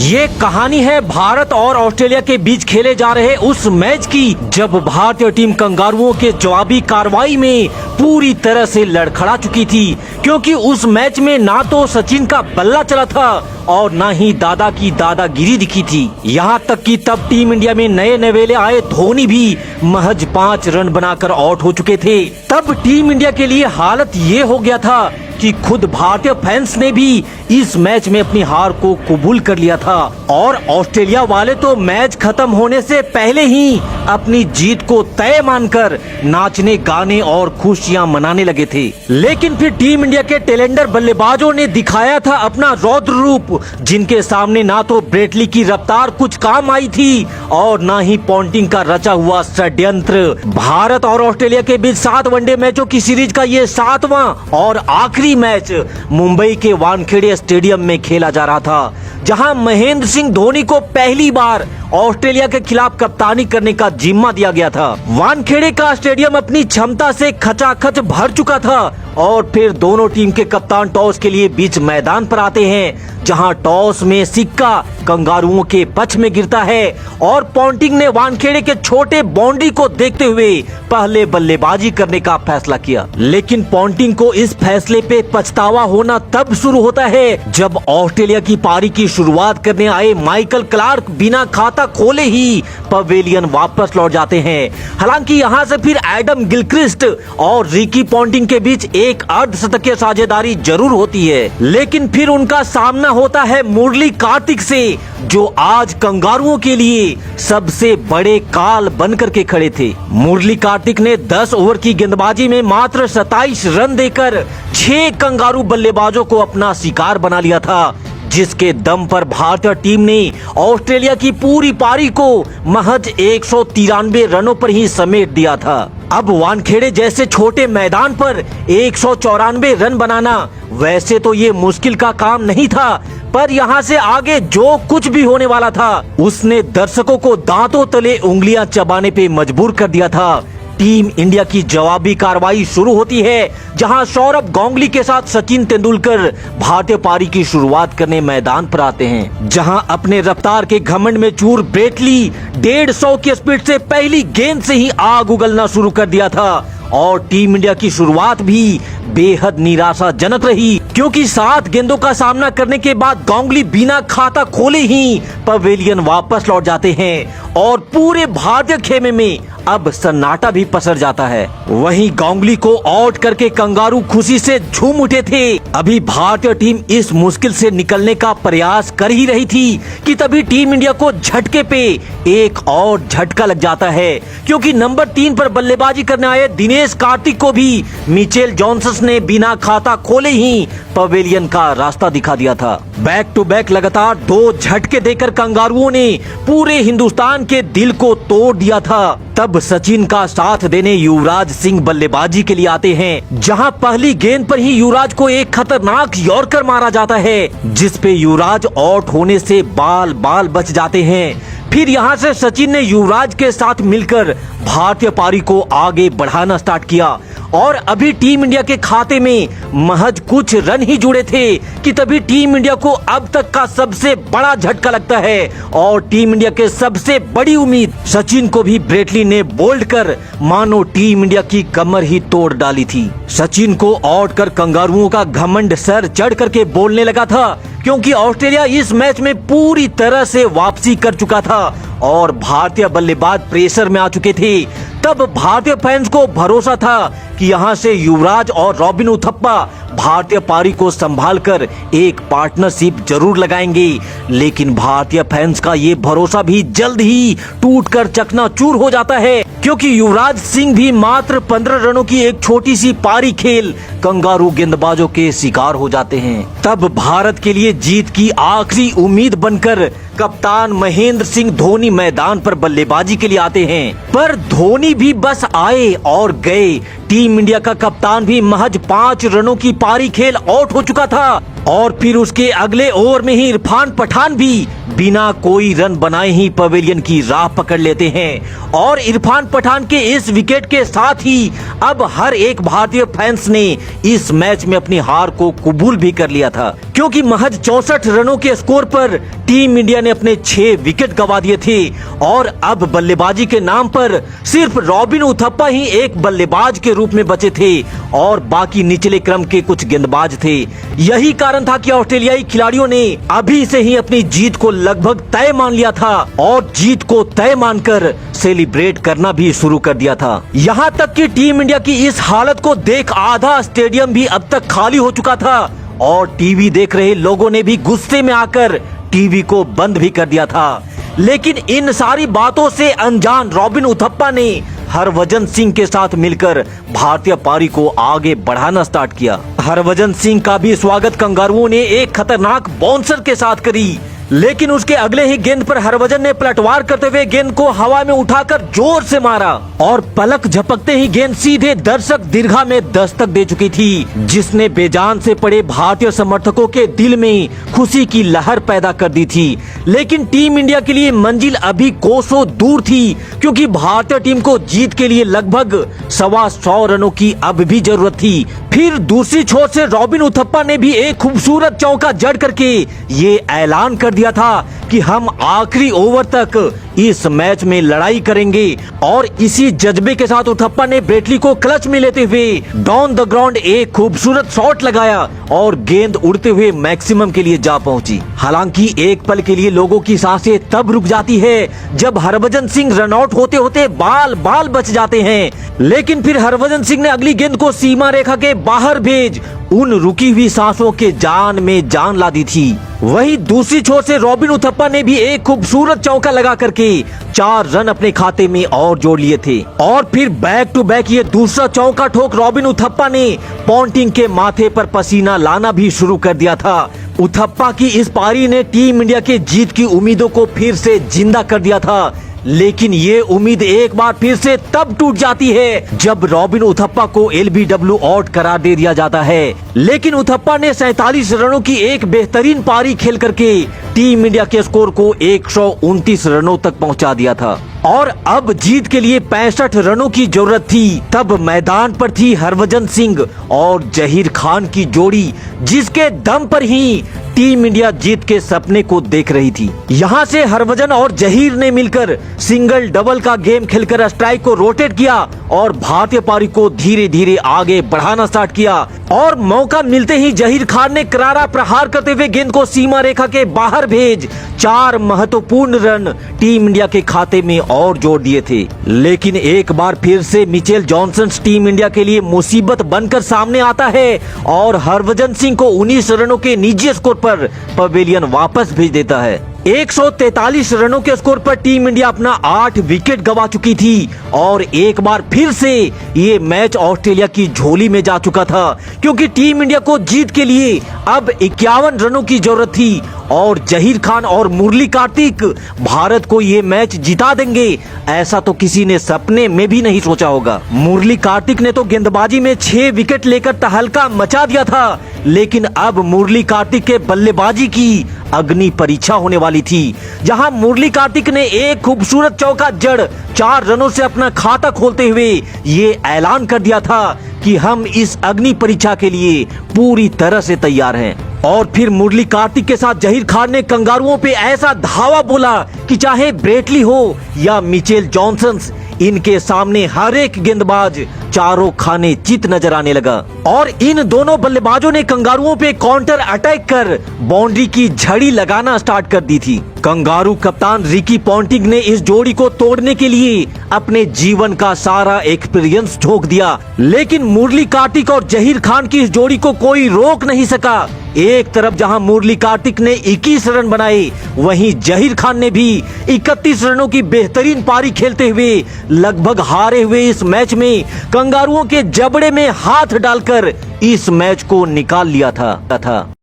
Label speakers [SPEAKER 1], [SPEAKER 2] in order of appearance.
[SPEAKER 1] ये कहानी है भारत और ऑस्ट्रेलिया के बीच खेले जा रहे उस मैच की, जब भारतीय टीम कंगारुओं के जवाबी कार्रवाई में पूरी तरह से लड़खड़ा चुकी थी, क्योंकि उस मैच में ना तो सचिन का बल्ला चला था और ना ही दादा की दादागिरी दिखी थी। यहाँ तक कि तब टीम इंडिया में नए नवेले आए धोनी भी महज 5 रन बनाकर आउट हो चुके थे। तब टीम इंडिया के लिए हालत ये हो गया था कि खुद भारतीय फैंस ने भी इस मैच में अपनी हार को कबूल कर लिया था और ऑस्ट्रेलिया वाले तो मैच खत्म होने से पहले ही अपनी जीत को तय मानकर नाचने गाने और खुशियां मनाने लगे थे। लेकिन फिर टीम इंडिया के टैलेंटर बल्लेबाजों ने दिखाया था अपना रौद्र रूप, जिनके सामने ना तो ब्रेटली की रफ्तार कुछ काम आई थी और ना ही पॉन्टिंग का रचा हुआ षड्यंत्र। भारत और ऑस्ट्रेलिया के बीच 7 वनडे मैचों की सीरीज का ये 7वां और आखिरी मैच मुंबई के वानखेड़े स्टेडियम में खेला जा रहा था, जहां महेंद्र सिंह धोनी को पहली बार ऑस्ट्रेलिया के खिलाफ कप्तानी करने का जिम्मा दिया गया था। वानखेड़े का स्टेडियम अपनी क्षमता से खचाखच भर चुका था और फिर दोनों टीम के कप्तान टॉस के लिए बीच मैदान पर आते हैं, जहां टॉस में सिक्का कंगारुओं के पक्ष में गिरता है और पॉन्टिंग ने वानखेड़े के छोटे बाउंड्री को देखते हुए पहले बल्लेबाजी करने का फैसला किया। लेकिन पॉन्टिंग को इस फैसले पे पछतावा होना तब शुरू होता है जब ऑस्ट्रेलिया की पारी की शुरुआत करने आए माइकल क्लार्क बिना खाता खोले ही पवेलियन वापस लौट जाते हैं। हालांकि यहाँ से फिर एडम गिलक्रिस्ट और रिकी पॉन्टिंग के बीच एक अर्धशतकीय साझेदारी जरूर होती है, लेकिन फिर उनका सामना होता है मुरली कार्तिक से, जो आज कंगारुओं के लिए सबसे बड़े काल बनकर के खड़े थे। मुरली कार्तिक ने 10 ओवर की गेंदबाजी में मात्र 27 रन देकर 6 कंगारू बल्लेबाजों को अपना शिकार बना लिया था, जिसके दम पर भारतीय टीम ने ऑस्ट्रेलिया की पूरी पारी को महज 193 रनों पर ही समेट दिया था। अब वानखेड़े जैसे छोटे मैदान पर 194 रन बनाना वैसे तो ये मुश्किल का काम नहीं था, पर यहाँ से आगे जो कुछ भी होने वाला था उसने दर्शकों को दांतों तले उंगलियां चबाने पे मजबूर कर दिया था। टीम इंडिया की जवाबी कार्रवाई शुरू होती है, जहां सौरभ गांगुली के साथ सचिन तेंदुलकर भारतीय पारी की शुरुआत करने मैदान पर आते हैं, जहां अपने रफ्तार के घमंड में चूर ब्रेटली 150 की स्पीड से पहली गेंद से ही आग उगलना शुरू कर दिया था और टीम इंडिया की शुरुआत भी बेहद निराशाजनक रही, क्योंकि 7 गेंदों का सामना करने के बाद गांगुली बिना खाता खोले ही पवेलियन वापस लौट जाते हैं और पूरे भारतीय खेमे में अब सन्नाटा भी पसर जाता है। वहीं गांगुली को आउट करके कंगारू खुशी से झूम उठे थे। अभी भारतीय टीम इस मुश्किल से निकलने का प्रयास कर ही रही थी कि तभी टीम इंडिया को झटके पे एक और झटका लग जाता है, क्योंकि नंबर 3 पर बल्लेबाजी करने आए दिनेश कार्तिक को भी मिचेल जॉनसन ने बिना खाता खोले ही पवेलियन का रास्ता दिखा दिया था। बैक टू बैक लगातार 2 झटके देकर कंगारुओं ने पूरे हिंदुस्तान के दिल को तोड़ दिया था। तब सचिन का साथ देने युवराज सिंह बल्लेबाजी के लिए आते हैं, जहां पहली गेंद पर ही युवराज को एक खतरनाक यॉर्कर मारा जाता है, जिस पे युवराज आउट होने से बाल बाल बच जाते हैं। फिर यहाँ से सचिन ने युवराज के साथ मिलकर भारतीय पारी को आगे बढ़ाना स्टार्ट किया और अभी टीम इंडिया के खाते में महज कुछ रन ही जुड़े थे कि तभी टीम इंडिया को अब तक का सबसे बड़ा झटका लगता है और टीम इंडिया के सबसे बड़ी उम्मीद सचिन को भी ब्रेटली ने बोल्ड कर मानो टीम इंडिया की कमर ही तोड़ डाली थी। सचिन को आउट कर कंगारुओं का घमंड सर चढ़ करके बोलने लगा था, क्योंकि ऑस्ट्रेलिया इस मैच में पूरी तरह से वापसी कर चुका था और भारतीय बल्लेबाज प्रेशर में आ चुके थे। तब भारतीय फैंस को भरोसा था कि यहाँ से युवराज और रॉबिन उथप्पा भारतीय पारी को संभालकर एक पार्टनरशिप जरूर लगाएंगे, लेकिन भारतीय फैंस का ये भरोसा भी जल्द ही टूटकर चकनाचूर हो जाता है, क्योंकि युवराज सिंह भी मात्र 15 रनों की एक छोटी सी पारी खेल कंगारू गेंदबाजों के शिकार हो जाते हैं। तब भारत के लिए जीत की आखिरी उम्मीद बनकर कप्तान महेंद्र सिंह धोनी मैदान पर बल्लेबाजी के लिए आते हैं, पर धोनी भी बस आए और गए। टीम इंडिया का कप्तान भी महज 5 रनों की पारी खेल आउट हो चुका था और फिर उसके अगले ओवर में ही इरफान पठान भी बिना कोई रन बनाए ही पवेलियन की राह पकड़ लेते हैं और इरफान पठान के इस विकेट के साथ ही अब हर एक भारतीय फैंस ने इस मैच में अपनी हार को कबूल भी कर लिया था, क्योंकि महज 64 रनों के स्कोर पर टीम इंडिया ने अपने 6 विकेट गंवा दिए थे और अब बल्लेबाजी के नाम पर सिर्फ रॉबिन उथप्पा ही एक बल्लेबाज के रूप में बचे थे और बाकी निचले क्रम के कुछ गेंदबाज थे। यही कारण था कि ऑस्ट्रेलियाई खिलाड़ियों ने अभी से ही अपनी जीत को लगभग तय मान लिया था और जीत को तय मानकर सेलिब्रेट करना भी शुरू कर दिया था। यहाँ तक कि टीम इंडिया की इस हालत को देख आधा स्टेडियम भी अब तक खाली हो चुका था और टीवी देख रहे लोगों ने भी गुस्से में आकर टीवी को बंद भी कर दिया था। लेकिन इन सारी बातों से अनजान रॉबिन उथप्पा ने हरभजन सिंह के साथ मिलकर भारतीय पारी को आगे बढ़ाना स्टार्ट किया। हरभजन सिंह का भी स्वागत कंगारुओं ने एक खतरनाक बाउंसर के साथ करी, लेकिन उसके अगले ही गेंद पर हरभजन ने पलटवार करते हुए गेंद को हवा में उठाकर जोर से मारा और पलक झपकते ही गेंद सीधे दर्शक दीर्घा में दस्तक दे चुकी थी, जिसने बेजान से पड़े भारतीय समर्थकों के दिल में खुशी की लहर पैदा कर दी थी। लेकिन टीम इंडिया के लिए मंजिल अभी कोसों दूर थी, क्योंकि भारतीय टीम को जीत के लिए लगभग 125 रनों की अब भी जरूरत थी। फिर दूसरी छोर से रॉबिन उथप्पा ने भी एक खूबसूरत चौका जड़ करके ये ऐलान कर दिया था कि हम आखिरी ओवर तक इस मैच में लड़ाई करेंगे और इसी जज्बे के साथ उथप्पा ने ब्रेटली को क्लच में लेते हुए डाउन द ग्राउंड एक खूबसूरत शॉट लगाया और गेंद उड़ते हुए मैक्सिमम के लिए जा पहुंची। हालांकि एक पल के लिए लोगों की सांसें तब रुक जाती है जब हरभजन सिंह रन आउट होते होते बाल बाल बच जाते हैं, लेकिन फिर हरभजन सिंह ने अगली गेंद को सीमा रेखा के बाहर भेज उन रुकी हुई सांसों के जान में जान ला दी थी। वहीं दूसरी छोर से रॉबिन उथप्पा ने भी एक खूबसूरत चौका लगा करके 4 रन अपने खाते में और जोड़ लिए थे और फिर बैक टू बैक ये दूसरा चौका ठोक रॉबिन उथप्पा ने पॉन्टिंग के माथे पर पसीना लाना भी शुरू कर दिया था। उथप्पा की इस पारी ने टीम इंडिया के जीत की उम्मीदों को फिर से जिंदा कर दिया था, लेकिन ये उम्मीद एक बार फिर से तब टूट जाती है जब रॉबिन उथप्पा को LBW आउट करार दे दिया जाता है। लेकिन उथप्पा ने 47 रनों की एक बेहतरीन पारी खेल करके टीम इंडिया के स्कोर को 129 रनों तक पहुंचा दिया था और अब जीत के लिए 65 रनों की जरूरत थी। तब मैदान पर थी हरभजन सिंह और जहीर खान की जोड़ी, जिसके दम पर ही टीम इंडिया जीत के सपने को देख रही थी। यहाँ से हरभजन और जहीर ने मिलकर सिंगल डबल का गेम खेलकर स्ट्राइक को रोटेट किया और भारतीय पारी को धीरे धीरे आगे बढ़ाना स्टार्ट किया और मौका मिलते ही जहीर खान ने करारा प्रहार करते हुए गेंद को सीमा रेखा के बाहर भेज 4 महत्वपूर्ण रन टीम इंडिया के खाते में और जोड़ दिए थे। लेकिन एक बार फिर से मिचेल जॉनसन टीम इंडिया के लिए मुसीबत बनकर सामने आता है और हरभजन सिंह को 19 रनों के निजी स्कोर पर पवेलियन वापस भेज देता है। 143 रनों के स्कोर पर टीम इंडिया अपना 8 विकेट गंवा चुकी थी और एक बार फिर से ये मैच ऑस्ट्रेलिया की झोली में जा चुका था, क्योंकि टीम इंडिया को जीत के लिए अब 51 रनों की जरूरत थी और जहीर खान और मुरली कार्तिक भारत को ये मैच जिता देंगे, ऐसा तो किसी ने सपने में भी नहीं सोचा होगा। मुरली कार्तिक ने तो गेंदबाजी में 6 विकेट लेकर तहलका मचा दिया था, लेकिन अब मुरली कार्तिक के बल्लेबाजी की अग्नि परीक्षा होने वाली थी, जहां मुरली कार्तिक ने एक खूबसूरत चौका जड़ 4 रनों से अपना खाता खोलते हुए ये ऐलान कर दिया था कि हम इस अग्नि परीक्षा के लिए पूरी तरह से तैयार हैं। और फिर मुरली कार्तिक के साथ जहीर खान ने कंगारुओं पे ऐसा धावा बोला कि चाहे ब्रेटली हो या मिचेल जॉनसन, इनके सामने हर एक गेंदबाज चारों खाने चित नजर आने लगा और इन दोनों बल्लेबाजों ने कंगारुओं पे काउंटर अटैक कर बाउंड्री की झड़ी लगाना स्टार्ट कर दी थी। कंगारू कप्तान रिकी पॉन्टिंग ने इस जोड़ी को तोड़ने के लिए अपने जीवन का सारा एक्सपीरियंस झोंक दिया, लेकिन मुरली कार्तिक और जहीर खान की इस जोड़ी को कोई रोक नहीं सका। एक तरफ जहां मुरली कार्तिक ने 21 रन बनाए, वहीं जहीर खान ने भी 31 रनों की बेहतरीन पारी खेलते हुए लगभग हारे हुए इस मैच में कंगारुओं के जबड़े में हाथ डालकर इस मैच को निकाल लिया था।